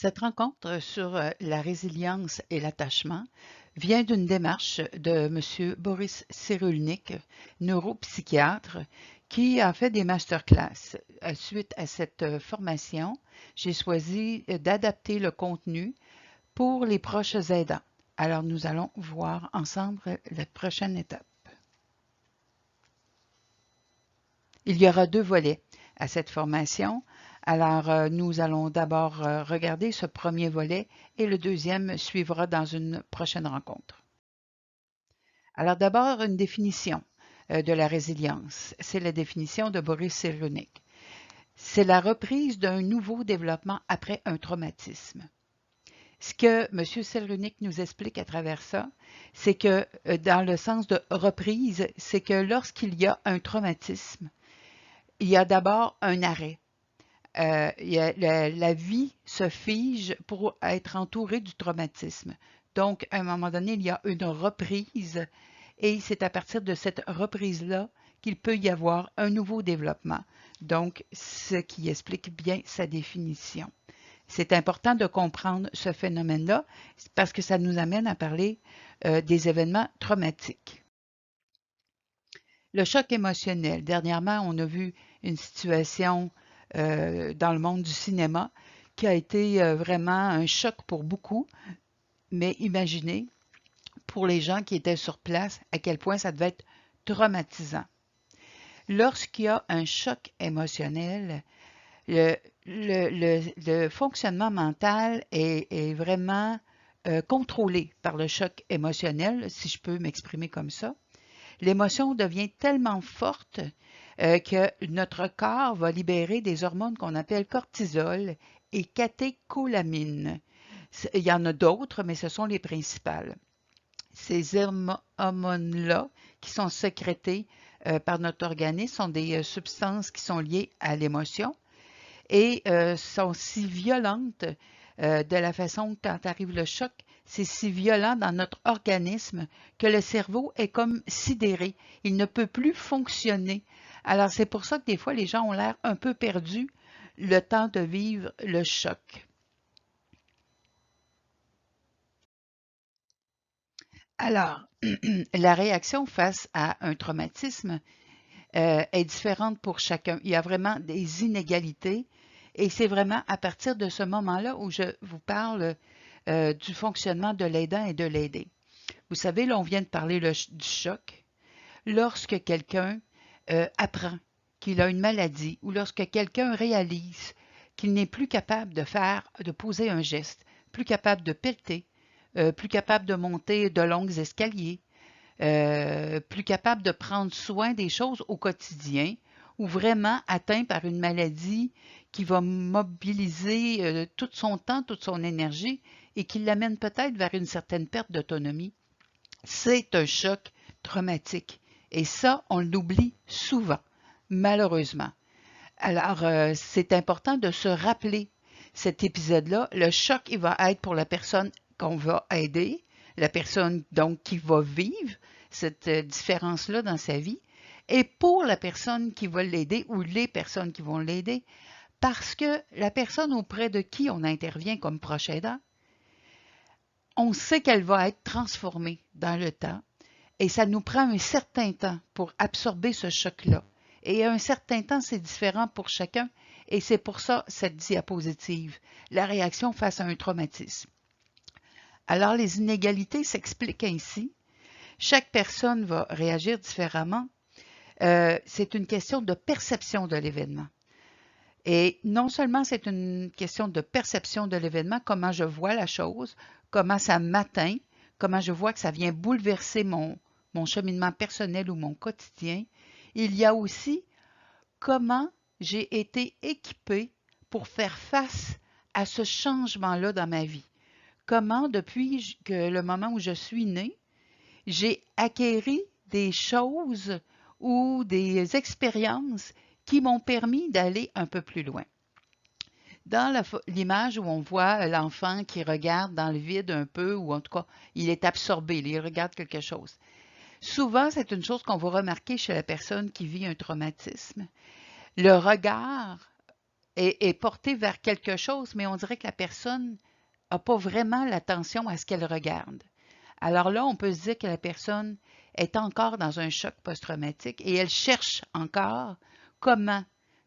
Cette rencontre sur la résilience et l'attachement vient d'une démarche de M. Boris Cyrulnik, neuropsychiatre, qui a fait des masterclass. Suite à cette formation, j'ai choisi d'adapter le contenu pour les proches aidants. Alors, nous allons voir ensemble la prochaine étape. Il y aura 2 volets à cette formation. Alors, nous allons d'abord regarder ce premier volet et le deuxième suivra dans une prochaine rencontre. Alors, d'abord, une définition de la résilience. C'est la définition de Boris Cyrulnik. C'est la reprise d'un nouveau développement après un traumatisme. Ce que M. Cyrulnik nous explique à travers ça, c'est que dans le sens de reprise, c'est que lorsqu'il y a un traumatisme, il y a d'abord un arrêt. La vie se fige pour être entourée du traumatisme. Donc, à un moment donné, il y a une reprise et c'est à partir de cette reprise-là qu'il peut y avoir un nouveau développement. Donc, ce qui explique bien sa définition. C'est important de comprendre ce phénomène-là parce que ça nous amène à parler des événements traumatiques. Le choc émotionnel. Dernièrement, on a vu une situation dans le monde du cinéma qui a été vraiment un choc pour beaucoup, mais imaginez pour les gens qui étaient sur place à quel point ça devait être traumatisant. Lorsqu'il y a un choc émotionnel, le fonctionnement mental est vraiment contrôlé par le choc émotionnel, si je peux m'exprimer comme ça. L'émotion devient tellement forte que notre corps va libérer des hormones qu'on appelle cortisol et catécholamine. Il y en a d'autres, mais ce sont les principales. Ces hormones-là qui sont sécrétées par notre organisme sont des substances qui sont liées à l'émotion et sont si violentes de la façon que quand arrive le choc, c'est si violent dans notre organisme que le cerveau est comme sidéré. Il ne peut plus fonctionner. Alors, c'est pour ça que des fois, les gens ont l'air un peu perdus le temps de vivre le choc. Alors, la réaction face à un traumatisme est différente pour chacun. Il y a vraiment des inégalités et c'est vraiment à partir de ce moment-là où je vous parle du fonctionnement de l'aidant et de l'aidé. Vous savez, là, on vient de parler du choc. Lorsque quelqu'un apprend qu'il a une maladie ou lorsque quelqu'un réalise qu'il n'est plus capable de poser un geste, plus capable de pelleter, plus capable de monter de longs escaliers, plus capable de prendre soin des choses au quotidien ou vraiment atteint par une maladie qui va mobiliser tout son temps, toute son énergie et qui l'amène peut-être vers une certaine perte d'autonomie. C'est un choc traumatique. Et ça, on l'oublie souvent, malheureusement. Alors, c'est important de se rappeler cet épisode-là. Le choc, il va être pour la personne qu'on va aider, la personne donc qui va vivre cette différence-là dans sa vie, et pour la personne qui va l'aider ou les personnes qui vont l'aider, parce que la personne auprès de qui on intervient comme proche aidant, on sait qu'elle va être transformée dans le temps et ça nous prend un certain temps pour absorber ce choc-là. Et un certain temps, c'est différent pour chacun et c'est pour ça cette diapositive, la réaction face à un traumatisme. Alors, les inégalités s'expliquent ainsi. Chaque personne va réagir différemment. C'est une question de perception de l'événement. Et non seulement c'est une question de perception de l'événement, comment je vois la chose, comment ça m'atteint, comment je vois que ça vient bouleverser mon cheminement personnel ou mon quotidien, il y a aussi comment j'ai été équipée pour faire face à ce changement-là dans ma vie. Comment, depuis que le moment où je suis née, j'ai acquéri des choses ou des expériences qui m'ont permis d'aller un peu plus loin. Dans l'image où on voit l'enfant qui regarde dans le vide un peu, ou en tout cas, il est absorbé, il regarde quelque chose. Souvent, c'est une chose qu'on va remarquer chez la personne qui vit un traumatisme. Le regard est portée vers quelque chose, mais on dirait que la personne n'a pas vraiment l'attention à ce qu'elle regarde. Alors là, on peut se dire que la personne est encore dans un choc post-traumatique et elle cherche encore comment,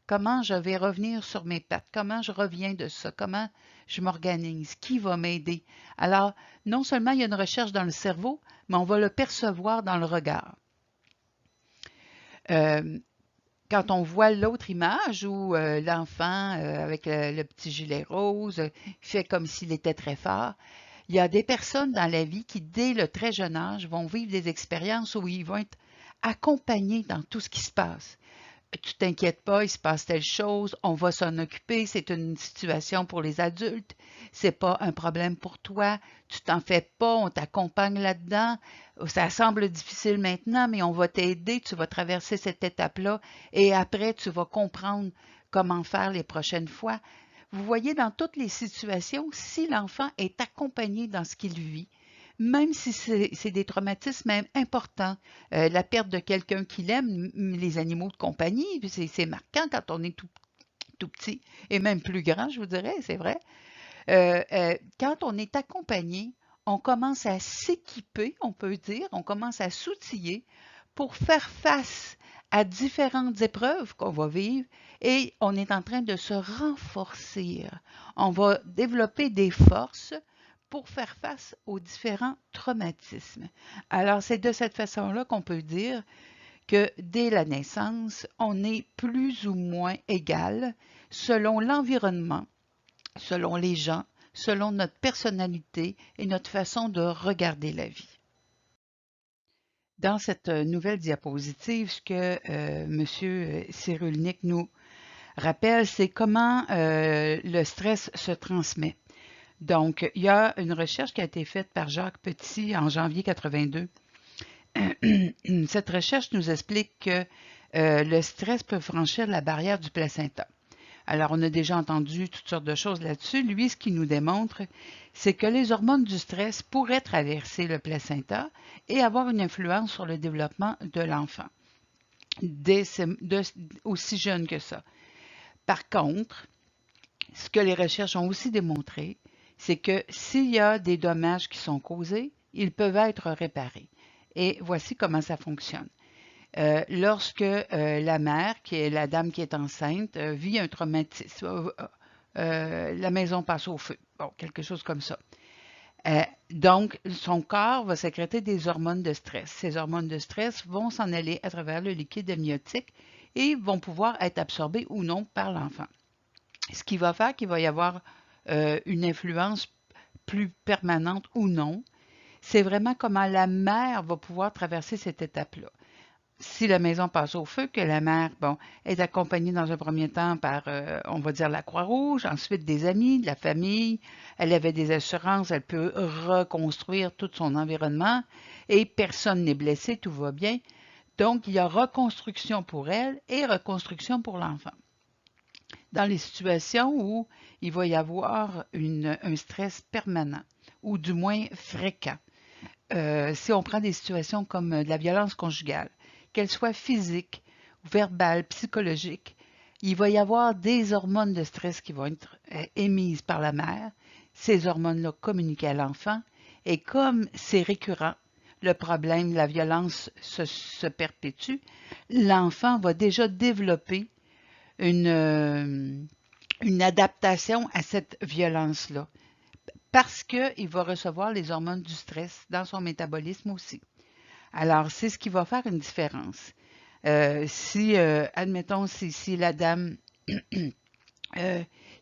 comment je vais revenir sur mes pattes, comment je reviens de ça, comment je m'organise, qui va m'aider. Alors, non seulement il y a une recherche dans le cerveau, mais on va le percevoir dans le regard. Euh, Quand on voit l'autre image où l'enfant avec le petit gilet rose fait comme s'il était très fort, il y a des personnes dans la vie qui, dès le très jeune âge, vont vivre des expériences où ils vont être accompagnés dans tout ce qui se passe. Tu t'inquiètes pas, il se passe telle chose, on va s'en occuper, c'est une situation pour les adultes, c'est pas un problème pour toi, tu t'en fais pas, on t'accompagne là-dedans, ça semble difficile maintenant, mais on va t'aider, tu vas traverser cette étape-là et après tu vas comprendre comment faire les prochaines fois. Vous voyez, dans toutes les situations, si l'enfant est accompagné dans ce qu'il vit, même si c'est des traumatismes même importants, la perte de quelqu'un qu'il aime, les animaux de compagnie, c'est marquant quand on est tout petit et même plus grand, je vous dirais, c'est vrai. Quand on est accompagné, on commence à s'équiper, on peut dire, on commence à s'outiller pour faire face à différentes épreuves qu'on va vivre et on est en train de se renforcer. On va développer des forces pour faire face aux différents traumatismes. Alors, c'est de cette façon-là qu'on peut dire que dès la naissance, on est plus ou moins égal selon l'environnement, selon les gens, selon notre personnalité et notre façon de regarder la vie. Dans cette nouvelle diapositive, ce que M. Cyrulnik nous rappelle, c'est comment le stress se transmet. Donc, il y a une recherche qui a été faite par Jacques Petit en janvier 82. Cette recherche nous explique que le stress peut franchir la barrière du placenta. Alors, on a déjà entendu toutes sortes de choses là-dessus. Lui, ce qu'il nous démontre, c'est que les hormones du stress pourraient traverser le placenta et avoir une influence sur le développement de l'enfant, aussi jeune que ça. Par contre, ce que les recherches ont aussi démontré, c'est que s'il y a des dommages qui sont causés, ils peuvent être réparés. Et voici comment ça fonctionne. Lorsque la mère, qui est la dame qui est enceinte, vit un traumatisme, la maison passe au feu, bon, quelque chose comme ça. Donc, son corps va sécréter des hormones de stress. Ces hormones de stress vont s'en aller à travers le liquide amniotique et vont pouvoir être absorbées ou non par l'enfant. Ce qui va faire qu'il va y avoir une influence plus permanente ou non, c'est vraiment comment la mère va pouvoir traverser cette étape-là. Si la maison passe au feu, que la mère, bon, est accompagnée dans un premier temps par, on va dire, la Croix-Rouge, ensuite des amis, de la famille, elle avait des assurances, elle peut reconstruire tout son environnement et personne n'est blessé, tout va bien. Donc, il y a reconstruction pour elle et reconstruction pour l'enfant. Dans les situations où il va y avoir un stress permanent ou du moins fréquent, si on prend des situations comme de la violence conjugale, qu'elle soit physique, verbale, psychologique, il va y avoir des hormones de stress qui vont être émises par la mère. Ces hormones-là communiquent à l'enfant et comme c'est récurrent, le problème, la violence se perpétue, l'enfant va déjà développer une adaptation à cette violence-là parce qu'il va recevoir les hormones du stress dans son métabolisme aussi. Alors, c'est ce qui va faire une différence. Admettons, si la dame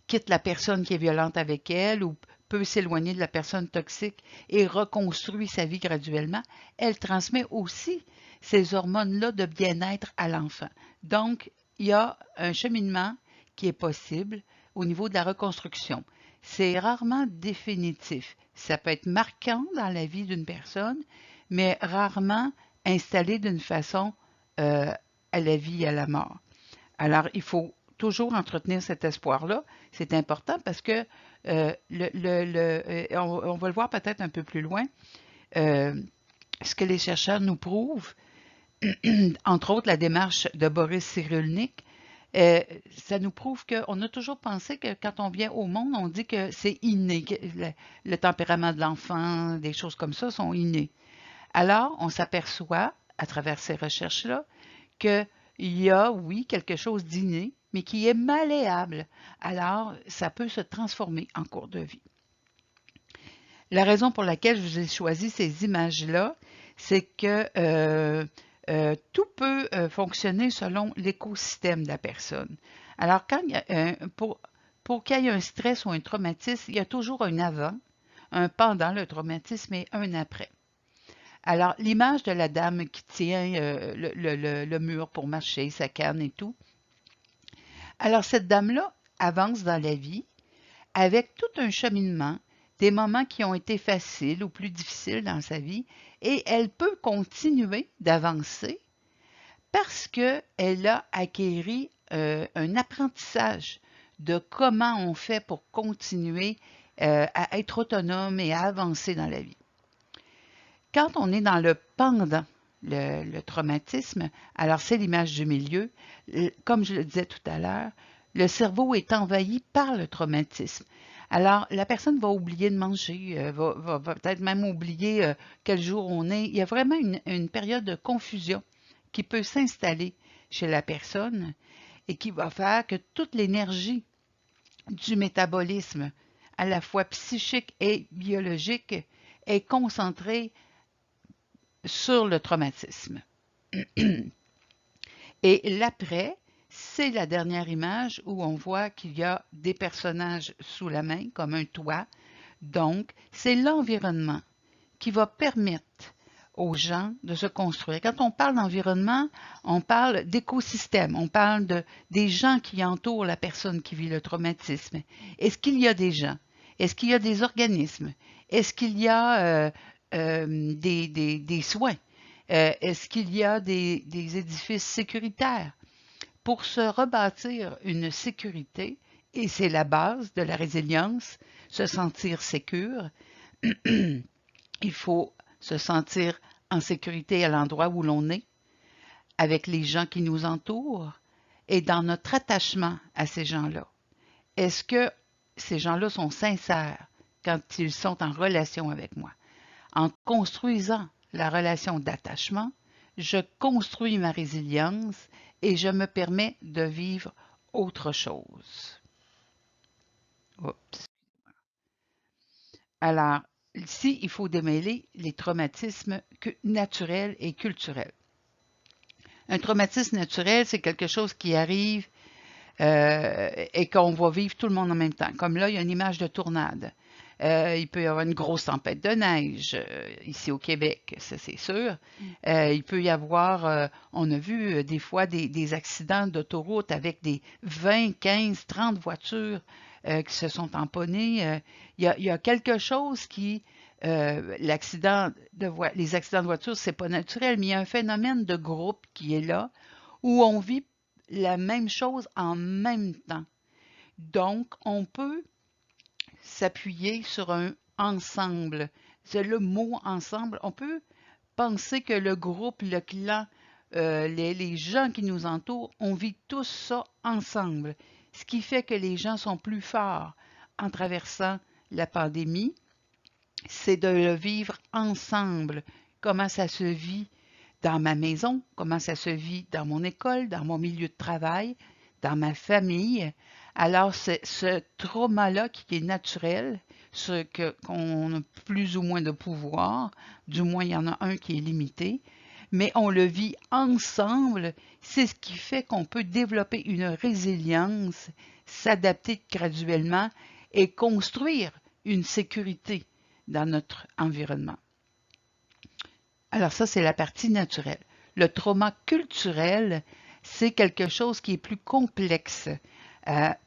quitte la personne qui est violente avec elle ou peut s'éloigner de la personne toxique et reconstruit sa vie graduellement, elle transmet aussi ces hormones-là de bien-être à l'enfant. Donc, il y a un cheminement qui est possible au niveau de la reconstruction. C'est rarement définitif. Ça peut être marquant dans la vie d'une personne, mais rarement installé d'une façon à la vie et à la mort. Alors, il faut toujours entretenir cet espoir-là. C'est important parce que on va le voir peut-être un peu plus loin, ce que les chercheurs nous prouvent, entre autres la démarche de Boris Cyrulnik, Euh, Ça nous prouve qu'on a toujours pensé que quand on vient au monde, on dit que c'est inné, que le tempérament de l'enfant, des choses comme ça sont innées. Alors, on s'aperçoit, à travers ces recherches-là, qu'il y a, oui, quelque chose d'inné, mais qui est malléable. Alors, ça peut se transformer en cours de vie. La raison pour laquelle je vous ai choisi ces images-là, c'est que tout peut fonctionner selon l'écosystème de la personne. Alors, pour qu'il y ait un stress ou un traumatisme, il y a toujours un avant, un pendant le traumatisme et un après. Alors, l'image de la dame qui tient le mur pour marcher, sa canne et tout. Alors, cette dame-là avance dans la vie avec tout un cheminement, des moments qui ont été faciles ou plus difficiles dans sa vie, et elle peut continuer d'avancer parce qu'elle a acquéri un apprentissage de comment on fait pour continuer à être autonome et à avancer dans la vie. Quand on est dans le pendant, le traumatisme, alors c'est l'image du milieu, comme je le disais tout à l'heure, le cerveau est envahi par le traumatisme. Alors, la personne va oublier de manger, va peut-être même oublier quel jour on est. Il y a vraiment une période de confusion qui peut s'installer chez la personne et qui va faire que toute l'énergie du métabolisme, à la fois psychique et biologique, est concentrée sur le traumatisme. Et l'après, c'est la dernière image où on voit qu'il y a des personnages sous la main, comme un toit. Donc, c'est l'environnement qui va permettre aux gens de se construire. Quand on parle d'environnement, on parle d'écosystème, on parle des gens qui entourent la personne qui vit le traumatisme. Est-ce qu'il y a des gens? Est-ce qu'il y a des organismes? Est-ce qu'il y a des soins? Est-ce qu'il y a des édifices sécuritaires? Pour se rebâtir une sécurité, et c'est la base de la résilience, se sentir sécure, il faut se sentir en sécurité à l'endroit où l'on est, avec les gens qui nous entourent et dans notre attachement à ces gens-là. Est-ce que ces gens-là sont sincères quand ils sont en relation avec moi? En construisant la relation d'attachement, je construis ma résilience et je me permets de vivre autre chose. Oups. Alors, ici, il faut démêler les traumatismes naturels et culturels. Un traumatisme naturel, c'est quelque chose qui arrive et qu'on va vivre tout le monde en même temps. Comme là, il y a une image de tornade. Il peut y avoir une grosse tempête de neige ici au Québec, ça c'est sûr. Il peut y avoir, on a vu des fois des accidents d'autoroute avec des 20, 15, 30 voitures qui se sont tamponnées. Il y a quelque chose qui, les accidents de voiture, c'est pas naturel, mais il y a un phénomène de groupe qui est là où on vit la même chose en même temps. Donc, on peut s'appuyer sur un ensemble. C'est le mot ensemble. On peut penser que le groupe, le clan, les gens qui nous entourent, on vit tous ça ensemble. Ce qui fait que les gens sont plus forts en traversant la pandémie, c'est de le vivre ensemble. Comment ça se vit dans ma maison, comment ça se vit dans mon école, dans mon milieu de travail, dans ma famille. Alors, ce trauma-là qui est naturel, qu'on a plus ou moins de pouvoir, du moins il y en a un qui est limité, mais on le vit ensemble, c'est ce qui fait qu'on peut développer une résilience, s'adapter graduellement et construire une sécurité dans notre environnement. Alors ça, c'est la partie naturelle. Le trauma culturel, c'est quelque chose qui est plus complexe à,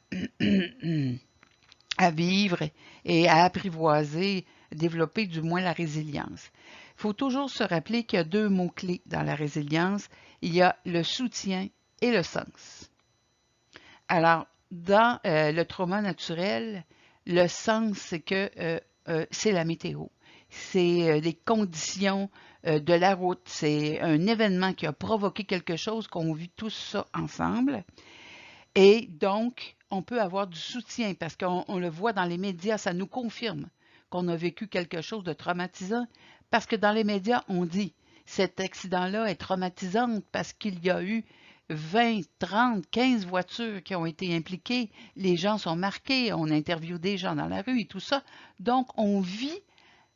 à vivre et à apprivoiser, développer du moins la résilience. Il faut toujours se rappeler qu'il y a deux mots-clés dans la résilience. Il y a le soutien et le sens. Alors, dans le trauma naturel, le sens, c'est que c'est la météo. C'est les conditions de la route. C'est un événement qui a provoqué quelque chose, qu'on vit tous ça ensemble. Et donc, on peut avoir du soutien parce qu'on le voit dans les médias, ça nous confirme qu'on a vécu quelque chose de traumatisant parce que dans les médias, on dit cet accident-là est traumatisant parce qu'il y a eu 20, 30, 15 voitures qui ont été impliquées, les gens sont marqués, on interviewe des gens dans la rue et tout ça. Donc, on vit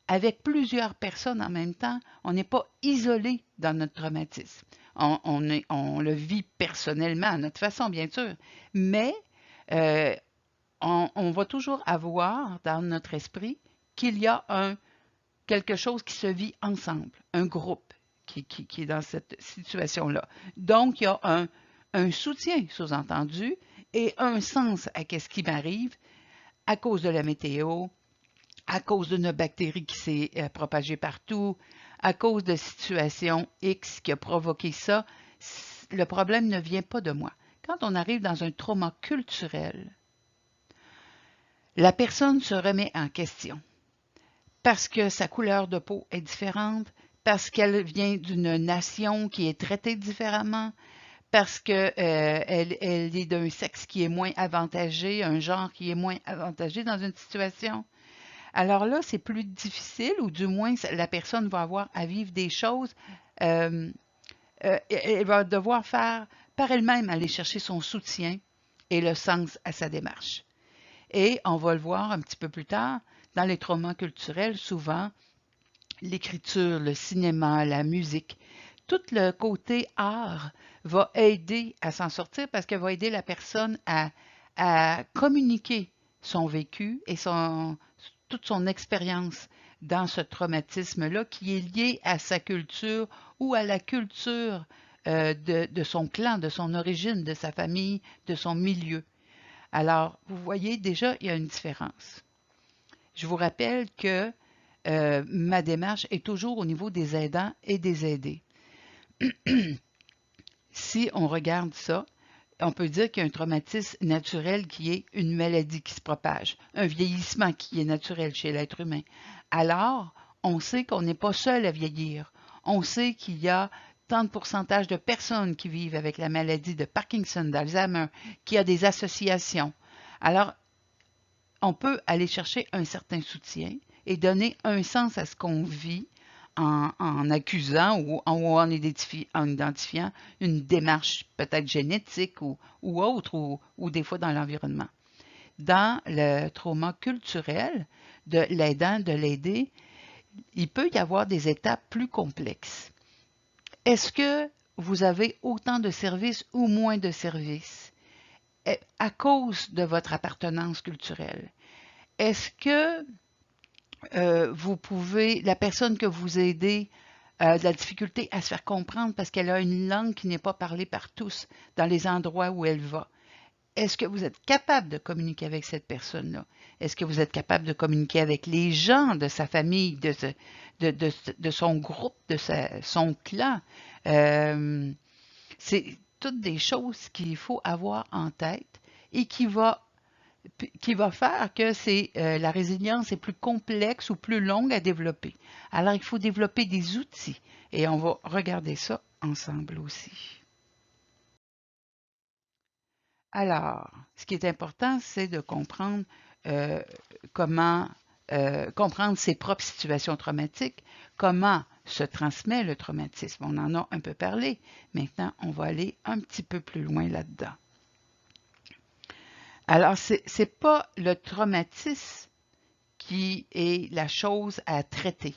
avec plusieurs personnes en même temps, on n'est pas isolé dans notre traumatisme. On le vit personnellement à notre façon, bien sûr, mais euh, on va toujours avoir dans notre esprit qu'il y a quelque chose qui se vit ensemble, un groupe qui est dans cette situation-là. Donc, il y a un soutien, sous-entendu, et un sens à ce qui m'arrive à cause de la météo, à cause d'une bactérie qui s'est propagée partout, à cause de situations X qui a provoqué ça. Le problème ne vient pas de moi. Quand on arrive dans un trauma culturel, la personne se remet en question parce que sa couleur de peau est différente, parce qu'elle vient d'une nation qui est traitée différemment, parce qu'elle elle est d'un sexe qui est moins avantagé, un genre qui est moins avantagé dans une situation. Alors là, c'est plus difficile, ou du moins, la personne va avoir à vivre des choses. euh, Elle va devoir faire par elle-même aller chercher son soutien et le sens à sa démarche. Et on va le voir un petit peu plus tard, dans les traumas culturels, souvent, l'écriture, le cinéma, la musique, tout le côté art va aider à s'en sortir parce qu'elle va aider la personne à communiquer son vécu et toute son expérience dans ce traumatisme-là qui est lié à sa culture ou à la culture de son clan, de son origine, de sa famille, de son milieu. Alors, vous voyez, déjà, il y a une différence. Je vous rappelle que ma démarche est toujours au niveau des aidants et des aidés. Si on regarde ça, on peut dire qu'il y a un traumatisme naturel qui est une maladie qui se propage, un vieillissement qui est naturel chez l'être humain. Alors, on sait qu'on n'est pas seul à vieillir. On sait qu'il y a tant de pourcentage de personnes qui vivent avec la maladie de Parkinson, d'Alzheimer, qu'il y a des associations. Alors, on peut aller chercher un certain soutien et donner un sens à ce qu'on vit en accusant ou en identifiant une démarche peut-être génétique ou autre, ou des fois dans l'environnement. Dans le trauma culturel de l'aidant, de l'aider, il peut y avoir des étapes plus complexes. Est-ce que vous avez autant de services ou moins de services à cause de votre appartenance culturelle? Est-ce que vous pouvez, la personne que vous aidez a de la difficulté à se faire comprendre parce qu'elle a une langue qui n'est pas parlée par tous dans les endroits où elle va? Est-ce que vous êtes capable de communiquer avec cette personne-là? Est-ce que vous êtes capable de communiquer avec les gens de sa famille, de son groupe, son clan? C'est toutes des choses qu'il faut avoir en tête et qui va faire que la résilience est plus complexe ou plus longue à développer. Alors, il faut développer des outils et on va regarder ça ensemble aussi. Alors, ce qui est important, c'est de comprendre comment comprendre ses propres situations traumatiques, comment se transmet le traumatisme. On en a un peu parlé. Maintenant, on va aller un petit peu plus loin là-dedans. Alors, ce n'est pas le traumatisme qui est la chose à traiter.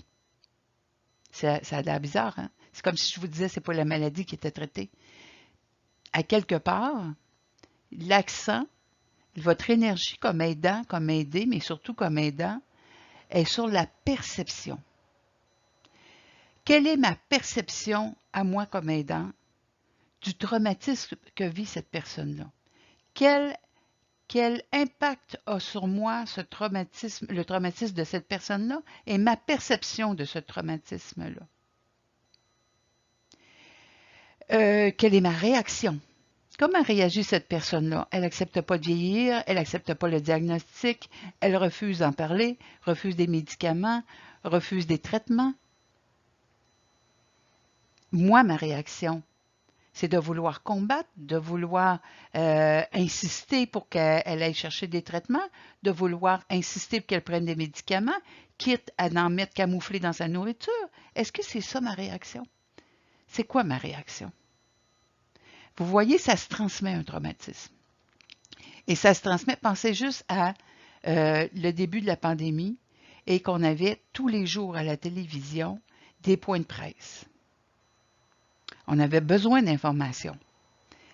Ça a l'air bizarre, hein? C'est comme si je vous disais, c'est pas la maladie qui était traitée. À quelque part, l'accent, votre énergie comme aidant, comme aidé, mais surtout comme aidant, est sur la perception. Quelle est ma perception à moi comme aidant du traumatisme que vit cette personne-là? Quel impact a sur moi ce traumatisme, le traumatisme de cette personne-là et ma perception de ce traumatisme-là? Quelle est ma réaction? Comment réagit cette personne-là? Elle n'accepte pas de vieillir, elle n'accepte pas le diagnostic, elle refuse d'en parler, refuse des médicaments, refuse des traitements. Moi, ma réaction, C'est de vouloir combattre, de vouloir insister pour qu'elle aille chercher des traitements, de vouloir insister pour qu'elle prenne des médicaments, quitte à en mettre camouflé dans sa nourriture. Est-ce que c'est ça ma réaction? C'est quoi ma réaction? Vous voyez, ça se transmet un traumatisme. Et ça se transmet, pensez juste à le début de la pandémie et qu'on avait tous les jours à la télévision des points de presse. On avait besoin d'informations.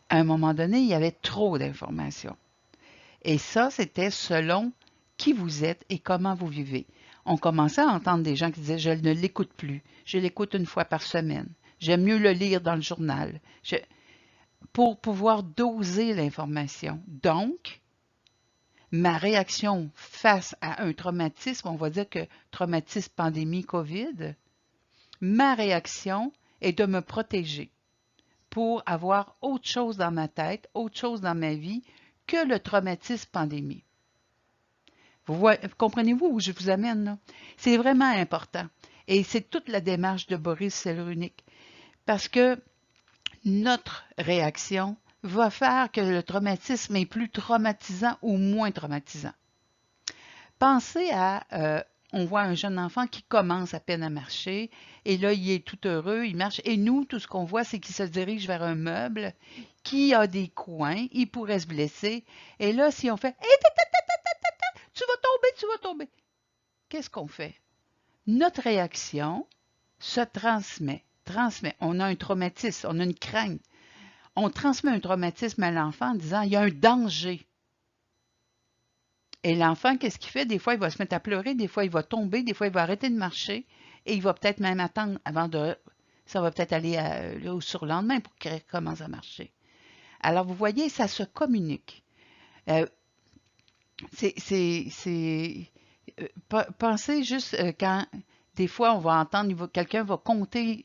À un moment donné, il y avait trop d'informations. Et ça, c'était selon qui vous êtes et comment vous vivez. On commençait à entendre des gens qui disaient « je ne l'écoute plus, je l'écoute une fois par semaine, j'aime mieux le lire dans le journal », pour pouvoir doser l'information. Donc, ma réaction face à un traumatisme, on va dire que traumatisme pandémie COVID, ma réaction est de me protéger pour avoir autre chose dans ma tête, autre chose dans ma vie que le traumatisme pandémie. Comprenez-vous où je vous amène là? C'est vraiment important. Et c'est toute la démarche de Boris Cyrulnik. Parce que notre réaction va faire que le traumatisme est plus traumatisant ou moins traumatisant. Pensez à, on voit un jeune enfant qui commence à peine à marcher, et là, il est tout heureux, il marche, et nous, tout ce qu'on voit, c'est qu'il se dirige vers un meuble qui a des coins, il pourrait se blesser, et là, si on fait hey, « tu vas tomber », qu'est-ce qu'on fait? Notre réaction se transmet. On a un traumatisme, on a une crainte. On transmet un traumatisme à l'enfant en disant « il y a un danger ». Et l'enfant, qu'est-ce qu'il fait? Des fois, il va se mettre à pleurer, des fois, il va tomber, des fois, il va arrêter de marcher et il va peut-être même attendre avant de... Ça va peut-être aller au surlendemain pour qu'il recommence à marcher. Alors, vous voyez, ça se communique. Pensez juste quand, des fois, on va entendre, quelqu'un va conter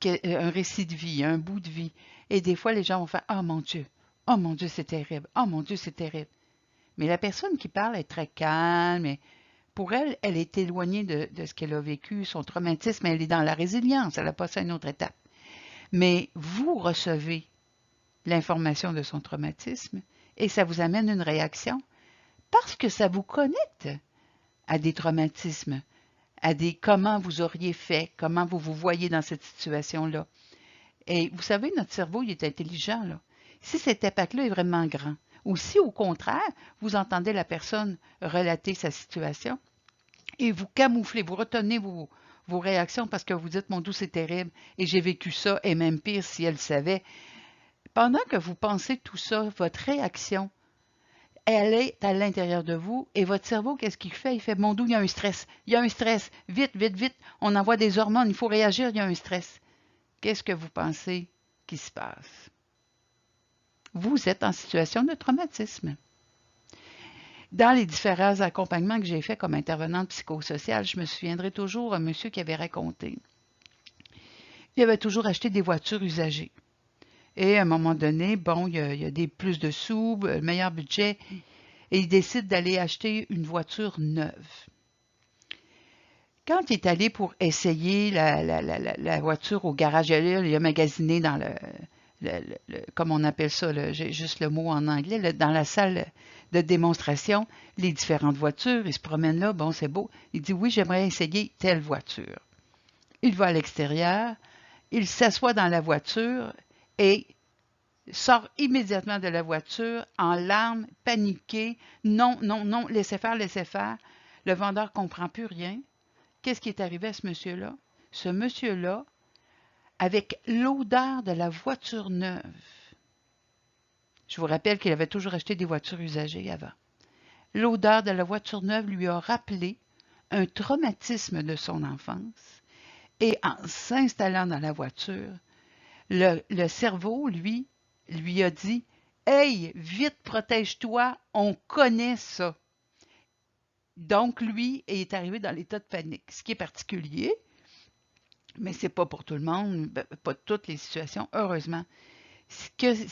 un récit de vie, un bout de vie. Et des fois, les gens vont faire « oh mon Dieu, c'est terrible, oh mon Dieu, c'est terrible ». Mais la personne qui parle est très calme. Et pour elle, elle est éloignée de ce qu'elle a vécu, son traumatisme, elle est dans la résilience, elle a passé à une autre étape. Mais vous recevez l'information de son traumatisme et ça vous amène une réaction parce que ça vous connecte à des traumatismes, à des comment vous auriez fait, comment vous vous voyez dans cette situation-là. Et vous savez, notre cerveau, il est intelligent, là. Si cet impact-là est vraiment grand, ou si au contraire, vous entendez la personne relater sa situation et vous camouflez, vous retenez vos réactions parce que vous dites « mon Dieu, c'est terrible et j'ai vécu ça et même pire si elle savait ». Pendant que vous pensez tout ça, votre réaction, elle est à l'intérieur de vous et votre cerveau, qu'est-ce qu'il fait? Il fait « mon Dieu, il y a un stress, vite, vite, vite, on envoie des hormones, il faut réagir, il y a un stress ». Qu'est-ce que vous pensez qui se passe? Vous êtes en situation de traumatisme. Dans les différents accompagnements que j'ai faits comme intervenante psychosociale, je me souviendrai toujours un monsieur qui avait raconté. Il avait toujours acheté des voitures usagées. Et à un moment donné, bon, il y a plus de sous, le meilleur budget, et il décide d'aller acheter une voiture neuve. Quand il est allé pour essayer la voiture au garage, il a magasiné dans comme on appelle ça, j'ai juste le mot en anglais, dans la salle de démonstration, les différentes voitures, il se promène là, bon, c'est beau. Il dit, oui, j'aimerais essayer telle voiture. Il va à l'extérieur, il s'assoit dans la voiture et sort immédiatement de la voiture en larmes, paniqué. Non, non, non, laissez faire, laissez faire. Le vendeur ne comprend plus rien. Qu'est-ce qui est arrivé à ce monsieur-là? Ce monsieur-là, avec l'odeur de la voiture neuve. Je vous rappelle qu'il avait toujours acheté des voitures usagées avant. L'odeur de la voiture neuve lui a rappelé un traumatisme de son enfance et en s'installant dans la voiture, le cerveau, lui a dit « Hey, vite, protège-toi, on connaît ça ». Donc, lui est arrivé dans l'état de panique, ce qui est particulier. Mais ce n'est pas pour tout le monde, pas toutes les situations, heureusement. Ce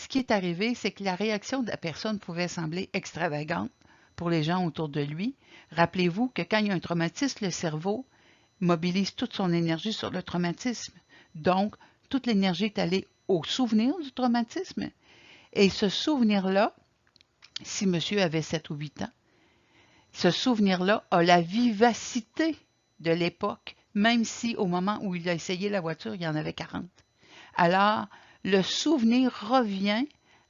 qui est arrivé, c'est que la réaction de la personne pouvait sembler extravagante pour les gens autour de lui. Rappelez-vous que quand il y a un traumatisme, le cerveau mobilise toute son énergie sur le traumatisme. Donc, toute l'énergie est allée au souvenir du traumatisme. Et ce souvenir-là, si monsieur avait 7 ou 8 ans, ce souvenir-là a la vivacité de l'époque, même si au moment où il a essayé la voiture, il y en avait 40. Alors, le souvenir revient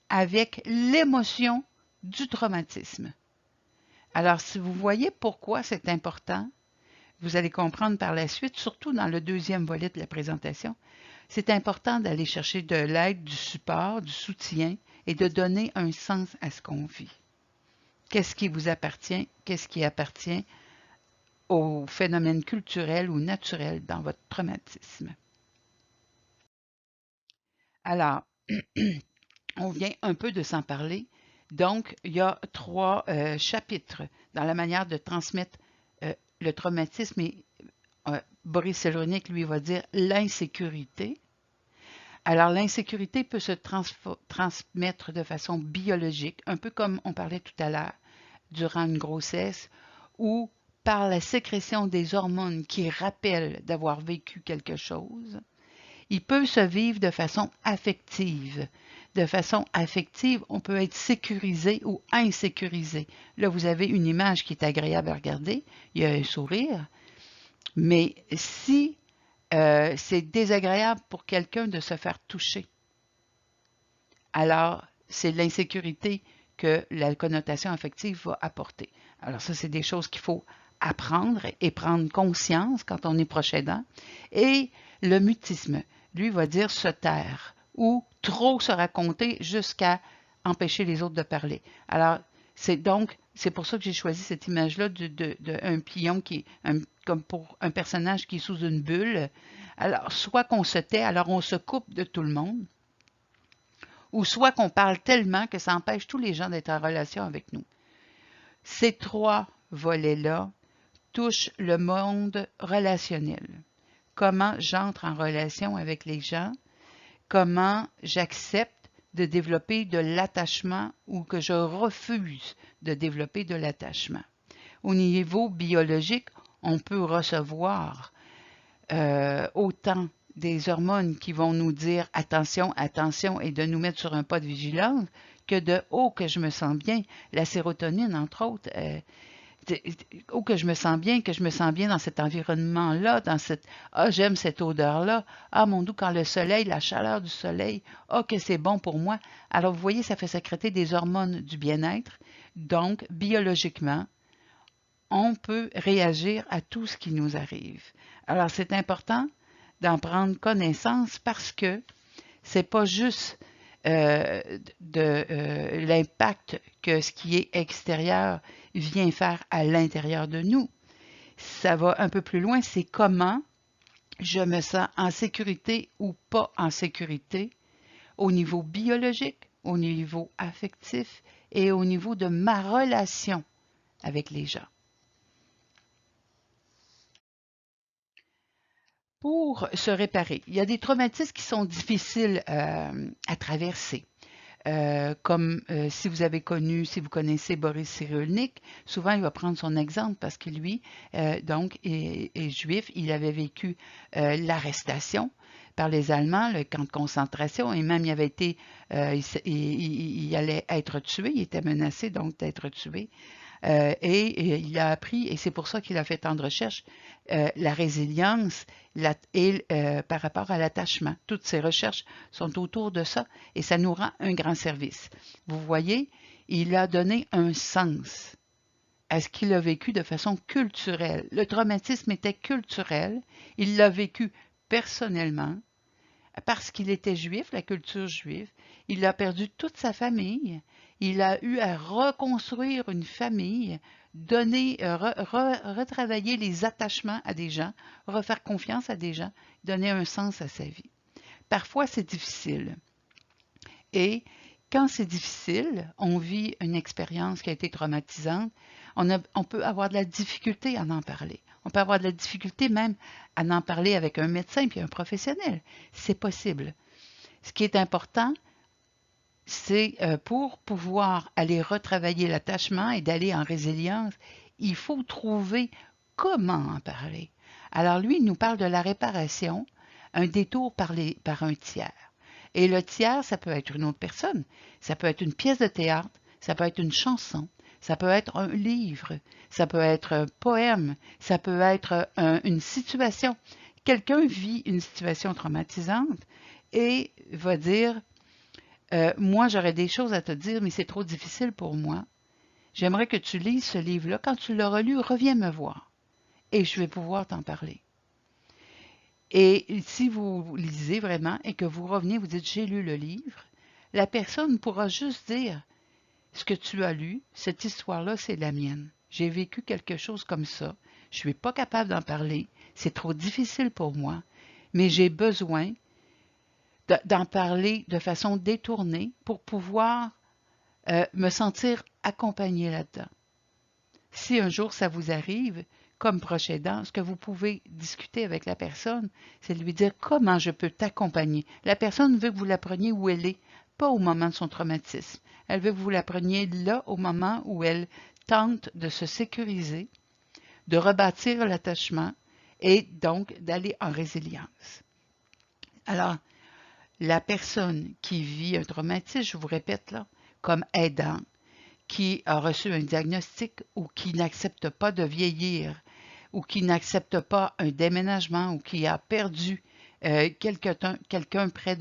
avec l'émotion du traumatisme. Alors, si vous voyez pourquoi c'est important, vous allez comprendre par la suite, surtout dans le deuxième volet de la présentation, c'est important d'aller chercher de l'aide, du support, du soutien et de donner un sens à ce qu'on vit. Qu'est-ce qui vous appartient? Qu'est-ce qui appartient au phénomène culturel ou naturel dans votre traumatisme? Alors, on vient un peu de s'en parler. Donc, il y a 3 chapitres dans la manière de transmettre le traumatisme. Et Boris Cyrulnik, lui, va dire l'insécurité. Alors, l'insécurité peut se transmettre de façon biologique, un peu comme on parlait tout à l'heure, durant une grossesse, ou par la sécrétion des hormones qui rappellent d'avoir vécu quelque chose. Il peut se vivre de façon affective. De façon affective, on peut être sécurisé ou insécurisé. Là, vous avez une image qui est agréable à regarder. Il y a un sourire. Mais si c'est désagréable pour quelqu'un de se faire toucher, alors c'est l'insécurité que la connotation affective va apporter. Alors ça, c'est des choses qu'il faut apprendre et prendre conscience quand on est proche aidant. Et le mutisme, lui, va dire se taire ou trop se raconter jusqu'à empêcher les autres de parler. Alors, c'est pour ça que j'ai choisi cette image-là d'un pion qui est comme pour un personnage qui est sous une bulle. Alors, soit qu'on se tait, alors on se coupe de tout le monde, ou soit qu'on parle tellement que ça empêche tous les gens d'être en relation avec nous. Ces 3 volets-là touchent le monde relationnel. Comment j'entre en relation avec les gens, comment j'accepte de développer de l'attachement ou que je refuse de développer de l'attachement. Au niveau biologique, on peut recevoir autant des hormones qui vont nous dire attention, attention et de nous mettre sur un pas de vigilance que de oh que je me sens bien, la sérotonine entre autres, oh que je me sens bien dans cet environnement-là, dans cette ah j'aime cette odeur-là, ah mon Dieu quand le soleil, la chaleur du soleil, ah que c'est bon pour moi. Alors vous voyez, ça fait sécréter des hormones du bien-être, donc biologiquement, on peut réagir à tout ce qui nous arrive. Alors c'est important d'en prendre connaissance parce que c'est pas juste l'impact que ce qui est extérieur vient faire à l'intérieur de nous. Ça va un peu plus loin, c'est comment je me sens en sécurité ou pas en sécurité au niveau biologique, au niveau affectif et au niveau de ma relation avec les gens. Pour se réparer, il y a des traumatismes qui sont difficiles à traverser. Comme si si vous connaissez Boris Cyrulnik, souvent il va prendre son exemple parce que lui, donc, est juif, il avait vécu l'arrestation par les Allemands, le camp de concentration, et même il avait été, il allait être tué, il était menacé donc d'être tué. Et il a appris, et c'est pour ça qu'il a fait tant de recherches, la résilience par rapport à l'attachement. Toutes ces recherches sont autour de ça et ça nous rend un grand service. Vous voyez, il a donné un sens à ce qu'il a vécu de façon culturelle. Le traumatisme était culturel, il l'a vécu personnellement, parce qu'il était juif, la culture juive, il a perdu toute sa famille, il a eu à reconstruire une famille, retravailler les attachements à des gens, refaire confiance à des gens, donner un sens à sa vie. Parfois, c'est difficile. Et quand c'est difficile, on vit une expérience qui a été traumatisante, on peut avoir de la difficulté à en parler. On peut avoir de la difficulté même à en parler avec un médecin puis un professionnel. C'est possible. Ce qui est important, c'est pour pouvoir aller retravailler l'attachement et d'aller en résilience, il faut trouver comment en parler. Alors lui, il nous parle de la réparation, un détour par un tiers. Et le tiers, ça peut être une autre personne. Ça peut être une pièce de théâtre, ça peut être une chanson, ça peut être un livre, ça peut être un poème, ça peut être une situation. Quelqu'un vit une situation traumatisante et va dire, moi j'aurais des choses à te dire, mais c'est trop difficile pour moi. J'aimerais que tu lises ce livre-là. Quand tu l'auras lu, reviens me voir et je vais pouvoir t'en parler. Et si vous lisez vraiment et que vous revenez, vous dites j'ai lu le livre, la personne pourra juste dire ce que tu as lu, cette histoire-là, c'est la mienne. J'ai vécu quelque chose comme ça. Je ne suis pas capable d'en parler. C'est trop difficile pour moi, mais j'ai besoin d'en parler de façon détournée pour pouvoir me sentir accompagnée là-dedans. Si un jour ça vous arrive, comme proche aidant, ce que vous pouvez discuter avec la personne, c'est de lui dire comment je peux t'accompagner. La personne veut que vous la preniez où elle est, pas au moment de son traumatisme. Elle veut que vous la preniez là au moment où elle tente de se sécuriser, de rebâtir l'attachement et donc d'aller en résilience. Alors, la personne qui vit un traumatisme, je vous répète là, comme aidant, qui a reçu un diagnostic ou qui n'accepte pas de vieillir ou qui n'accepte pas un déménagement ou qui a perdu quelqu'un près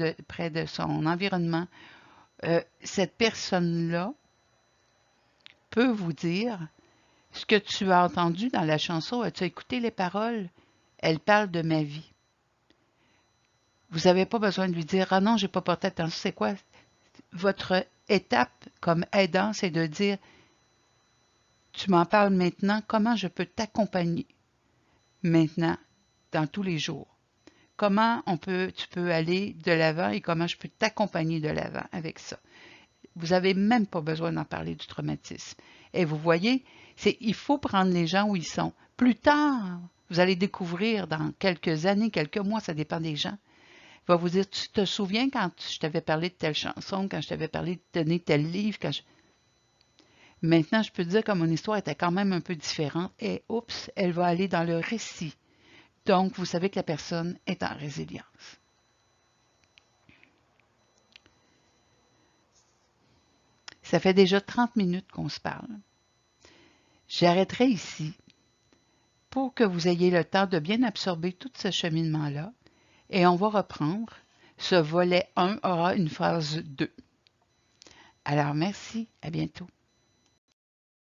de son environnement, cette personne-là peut vous dire ce que tu as entendu dans la chanson. As-tu écouté les paroles? Elle parle de ma vie. Vous n'avez pas besoin de lui dire « Ah non, j'ai pas porté attention. » C'est quoi? Votre étape comme aidant, c'est de dire « Tu m'en parles maintenant, comment je peux t'accompagner maintenant, dans tous les jours? Comment tu peux aller de l'avant et comment je peux t'accompagner de l'avant avec ça? » Vous n'avez même pas besoin d'en parler du traumatisme. Et vous voyez, il faut prendre les gens où ils sont. Plus tard, vous allez découvrir dans quelques années, quelques mois, ça dépend des gens, il va vous dire, tu te souviens quand je t'avais parlé de telle chanson, quand je t'avais parlé de donner tel livre, Maintenant, je peux te dire que mon histoire était quand même un peu différente et oups, elle va aller dans le récit. Donc, vous savez que la personne est en résilience. Ça fait déjà 30 minutes qu'on se parle. J'arrêterai ici pour que vous ayez le temps de bien absorber tout ce cheminement-là et on va reprendre. Ce volet 1 aura une phase 2. Alors, merci, à bientôt.